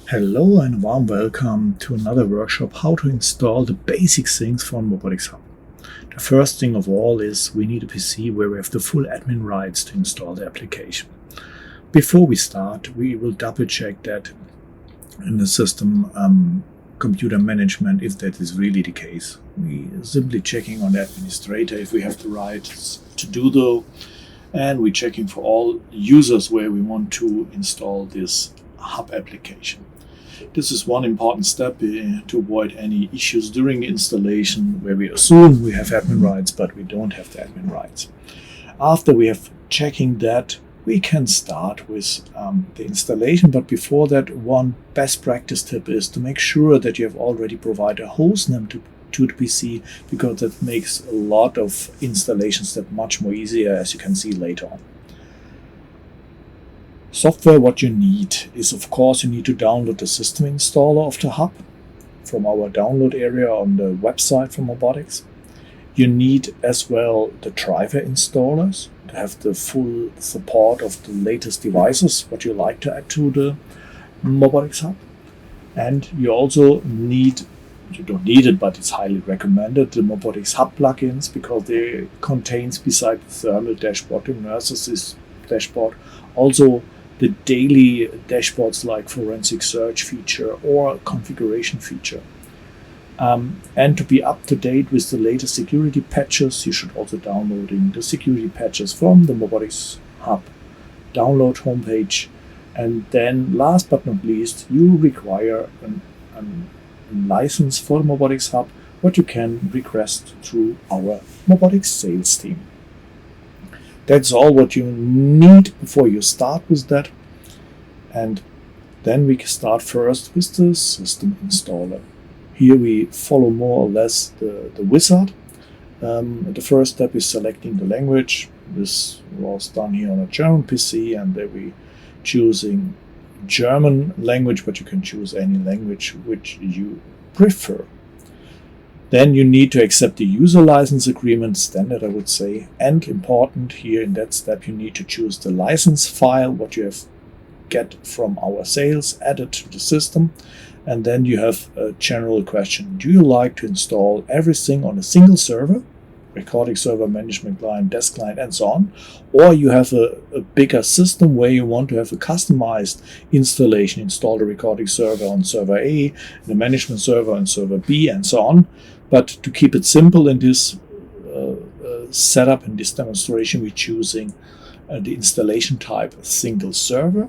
Hello and warm welcome to another workshop how to install the basic things for MOBOTIX Hub. The first thing of all is we need a PC where we have the full admin rights to install the application. Before we start, we will double check that in the system computer management if that is really the case. We are simply checking on the administrator if we have the rights to do so, and we're checking for all users where we want to install this hub application. This is one important step to avoid any issues during installation where we assume we have admin rights but we don't have the admin rights. After we have checking that, we can start with the installation, but before that, one best practice tip is to make sure that you have already provided a hostname to the PC, because that makes a lot of installation step much more easier, as you can see later on. Software, what you need is, of course, you need to download the system installer of the hub from our download area on the website from MOBOTIX. You need as well the driver installers to have the full support of the latest devices, what you like to add to the MOBOTIX hub. And you also need, you don't need it, but it's highly recommended, the MOBOTIX hub plugins, because they contains, beside the thermal dashboard, the nurses dashboard, also the daily dashboards like forensic search feature or configuration feature. And to be up to date with the latest security patches, you should also downloading the security patches from the MOBOTIX Hub download homepage. And then last but not least, you require a license for the MOBOTIX Hub, what you can request through our MOBOTIX sales team. That's all what you need before you start with that. And then we can start first with the system installer. Here we follow more or less the wizard. The first step is selecting the language. This was done here on a German PC, and then we choosing German language, but you can choose any language which you prefer. Then you need to accept the user license agreement, standard I would say, and important here in that step you need to choose the license file, what you have get from our sales, added to the system. And then you have a general question: do you like to install everything on a single server, recording server, management client, desk client, and so on, or you have a bigger system where you want to have a customized installation, install the recording server on server A, the management server on server B, and so on. But to keep it simple in this setup, in this demonstration, we're choosing the installation type single server,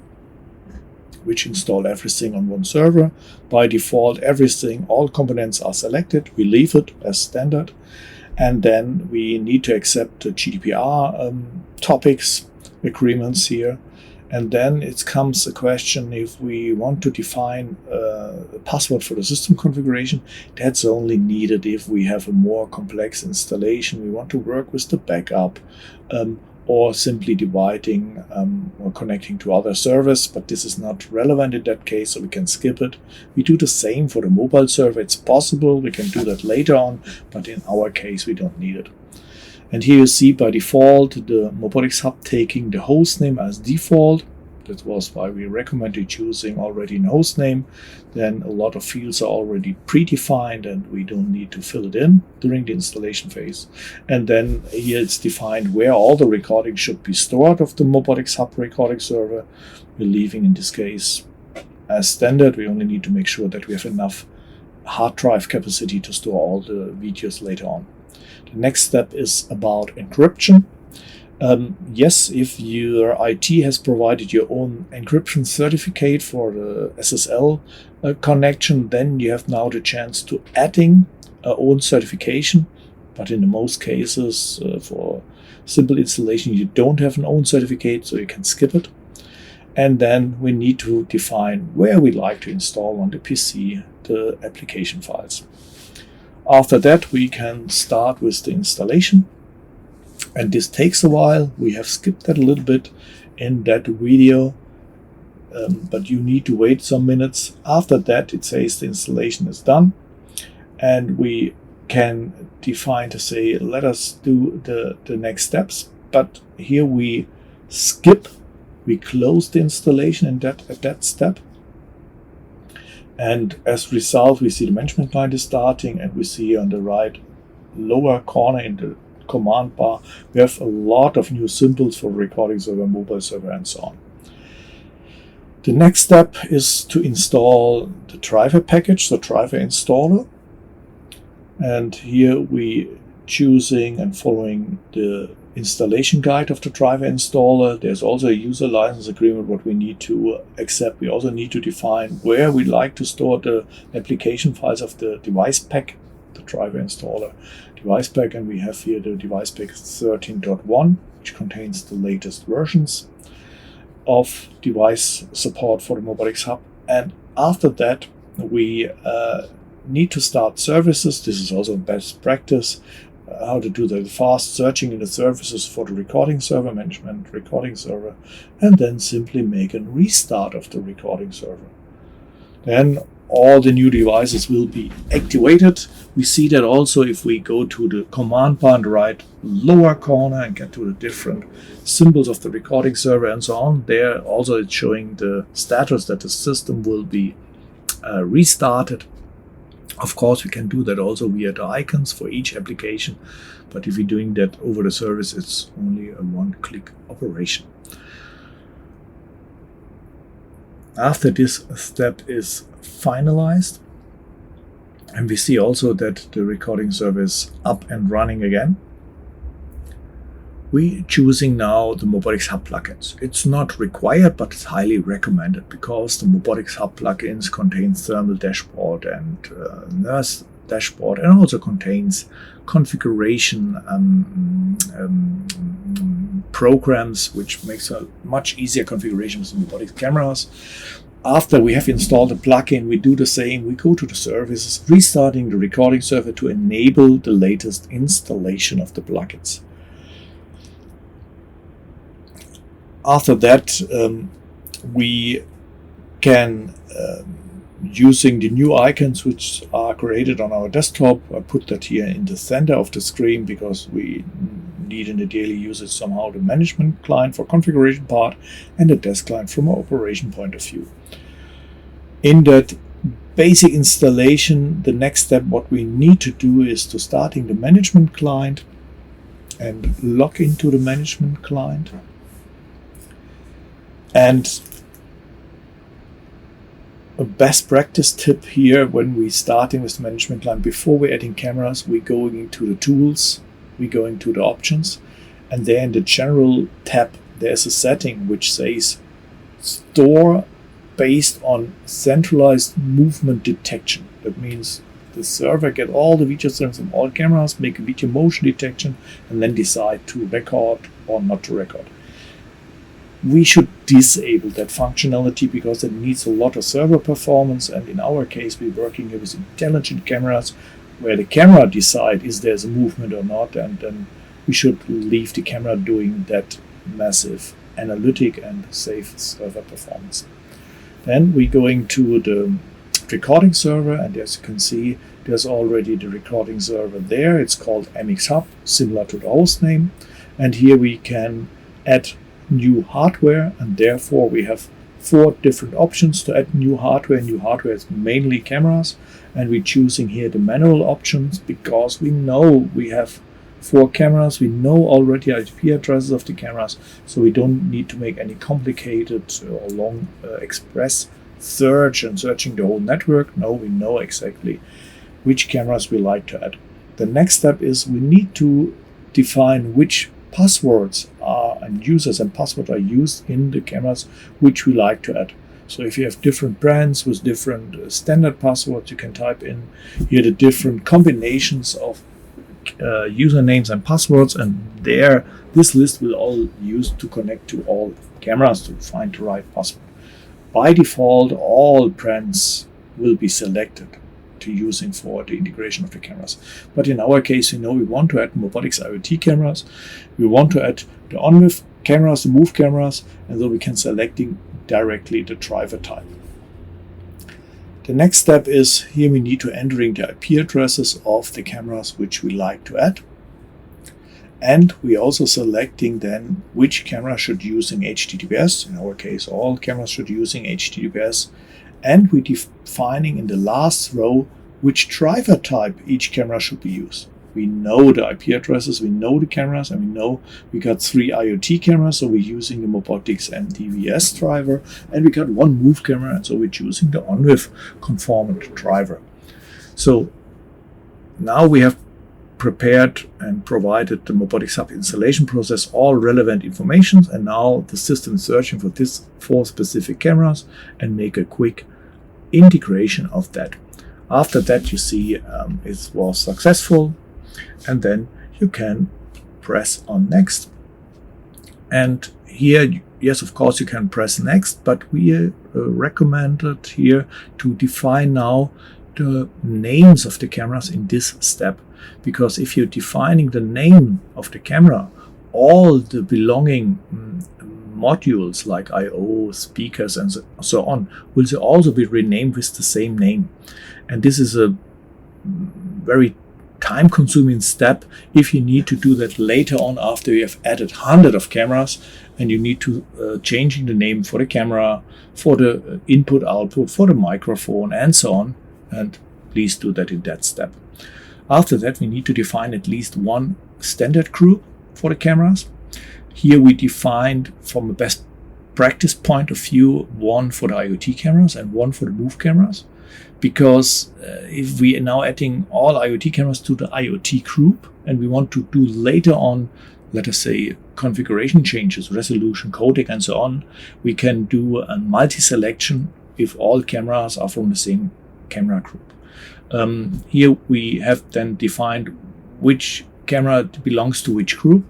which install everything on one server. By default, everything, all components are selected. We leave it as standard. And then we need to accept the GDPR topics, agreements here. And then it comes a question if we want to define a password for the system configuration. That's only needed if we have a more complex installation. We want to work with the backup, or simply dividing or connecting to other servers, but this is not relevant in that case, so we can skip it. We do the same for the mobile server. It's possible, we can do that later on, but in our case we don't need it. And here you see by default the MOBOTIX Hub taking the hostname as default. That was why we recommended choosing already a hostname. Then a lot of fields are already predefined and we don't need to fill it in during the installation phase. And then here it's defined where all the recordings should be stored of the MOBOTIX Hub recording server. We're leaving in this case as standard. We only need to make sure that we have enough hard drive capacity to store all the videos later on. The next step is about encryption. Yes, if your IT has provided your own encryption certificate for the SSL connection, then you have now the chance to adding a own certification. But in the most cases, for simple installation, you don't have an own certificate, so you can skip it. And then we need to define where we like to install on the PC the application files. After that, we can start with the installation. And this takes a while. We have skipped that a little bit in that video, but you need to wait some minutes. After that, it says the installation is done. And we can define to say, let us do the next steps. But here we skip, we close the installation at that step. And as a result, we see the management client is starting, and we see on the right lower corner in the command bar, we have a lot of new symbols for recording server, mobile server, and so on. The next step is to install the driver package, the driver installer. And here we choosing and following the installation guide of the driver installer. There's also a user license agreement what we need to accept. We also need to define where we like to store the application files of the device pack, the driver installer device pack, and we have here the device pack 13.1, which contains the latest versions of device support for the MOBOTIX Hub. And after that, we need to start services. This is also best practice, how to do the fast searching in the services for the recording server, management recording server, and then simply make a restart of the recording server. Then all the new devices will be activated. We see that also if we go to the command bar in the right lower corner and get to the different symbols of the recording server and so on. There also it's showing the status that the system will be restarted. Of course, we can do that also via the icons for each application, but if you're doing that over the service, it's only a one-click operation. After this step is finalized, and we see also that the recording server is up and running again, we're choosing now the MOBOTIX Hub plugins. It's not required, but it's highly recommended because the MOBOTIX Hub plugins contain thermal dashboard and nurse dashboard, and also contains configuration programs, which makes a much easier configuration with the MOBOTIX cameras. After we have installed the plugin, we do the same. We go to the services, restarting the recording server to enable the latest installation of the plugins. After that, we can, using the new icons which are created on our desktop, I put that here in the center of the screen because we need in the daily usage somehow the management client for configuration part and the desk client from an operation point of view. In that basic installation, the next step what we need to do is to starting the management client and log into the management client. And a best practice tip here when we starting with the management client, before we're adding cameras, we're going into the tools, we go into the options, and there in the general tab, there's a setting which says store based on centralized movement detection. That means the server get all the video streams from all cameras, make a video motion detection, and then decide to record or not to record. We should disable that functionality because it needs a lot of server performance, and in our case we're working here with intelligent cameras where the camera decide is there's a movement or not, and then we should leave the camera doing that massive analytic and save server performance. Then we're going to the recording server, and as you can see there's already the recording server there. It's called MxHub, similar to the host name, and here we can add new hardware, and therefore we have 4 different options to add new hardware. New hardware is mainly cameras, and we're choosing here the manual options because we know we have 4 cameras. We know already IP addresses of the cameras, so we don't need to make any complicated or long express search and searching the whole network. No, we know exactly which cameras we like to add. The next step is we need to define which passwords are and users and passwords are used in the cameras which we like to add. So if you have different brands with different standard passwords, you can type in here the different combinations of usernames and passwords, and there this list will all use to connect to all cameras to find the right password. By default, all brands will be selected to using for the integration of the cameras. But in our case, we want to add MOBOTIX IoT cameras, we want to add the on-with cameras, the move cameras, and so we can selecting directly the driver type. The next step is here we need to entering the IP addresses of the cameras which we like to add. And we also selecting then which camera should using HTTPS. In our case, all cameras should using HTTPS. And we're defining in the last row which driver type each camera should be used. We know the IP addresses, we know the cameras, and we know we got 3 IoT cameras, so we're using the MOBOTIX MDVS driver, and we got 1 move camera, and so we're choosing the ONWIF conformant driver. So now we have prepared and provided the MOBOTIX Hub installation process all relevant information, and now the system is searching for these 4 specific cameras and make a quick integration of that. After that, you see it was successful, and then you can press on next. And here, yes, of course, you can press next, but we recommended here to define now the names of the cameras in this step, because if you're defining the name of the camera, all the belonging modules like I/O, speakers, and so on will also be renamed with the same name. And this is a very time-consuming step if you need to do that later on after you have added hundreds of cameras and you need to changing the name for the camera, for the input-output, for the microphone, and so on. And please do that in that step. After that, we need to define at least 1 standard group for the cameras. Here we defined from a best practice point of view 1 for the IoT cameras and 1 for the move cameras. Because if we are now adding all IoT cameras to the IoT group and we want to do later on, let us say, configuration changes, resolution, codec, and so on, we can do a multi-selection if all cameras are from the same camera group. Here we have then defined which camera belongs to which group.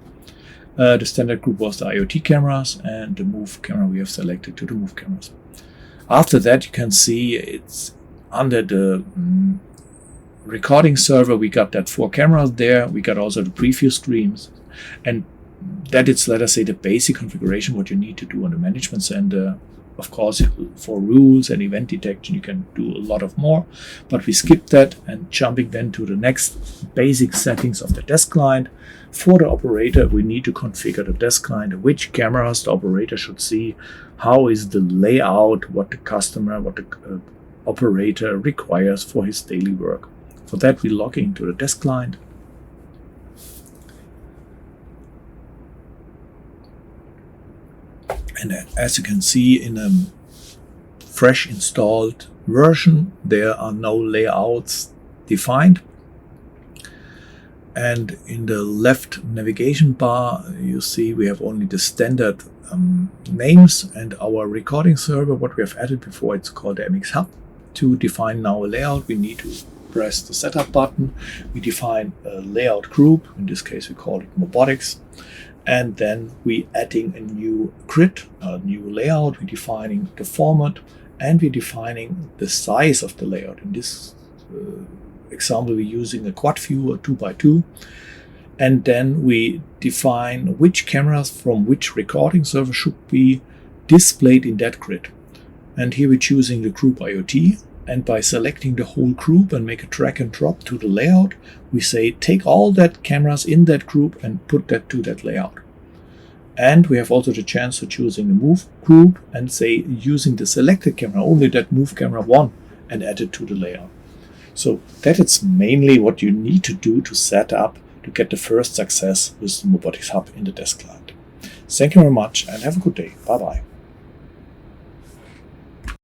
The standard group was the IoT cameras, and the move camera we have selected to the move cameras. After that, you can see it's under the recording server. We got that 4 cameras there. We got also the preview streams, and that is, let us say, the basic configuration what you need to do on the management center. Of course, for rules and event detection, you can do a lot of more, but we skip that and jumping then to the next basic settings of the desk client. For the operator, we need to configure the desk client, which cameras the operator should see, how is the layout, what the customer, what the operator requires for his daily work. For that, we log into the desk client. And as you can see, in a fresh installed version, there are no layouts defined. And in the left navigation bar, you see we have only the standard names and our recording server, what we have added before, it's called the MX Hub. To define now a layout, we need to press the setup button. We define a layout group, in this case we call it MOBOTIX. And then we adding a new grid, a new layout. We're defining the format and we're defining the size of the layout. In this example, we're using a quad view, a 2x2. And then we define which cameras from which recording server should be displayed in that grid. And here we're choosing the group IoT. And by selecting the whole group and make a drag and drop to the layout, we say take all that cameras in that group and put that to that layout. And we have also the chance of choosing the move group and say using the selected camera, only that move camera 1, and add it to the layout. So that is mainly what you need to do to set up to get the first success with the MOBOTIX Hub in the desk client. Thank you very much and have a good day. Bye bye.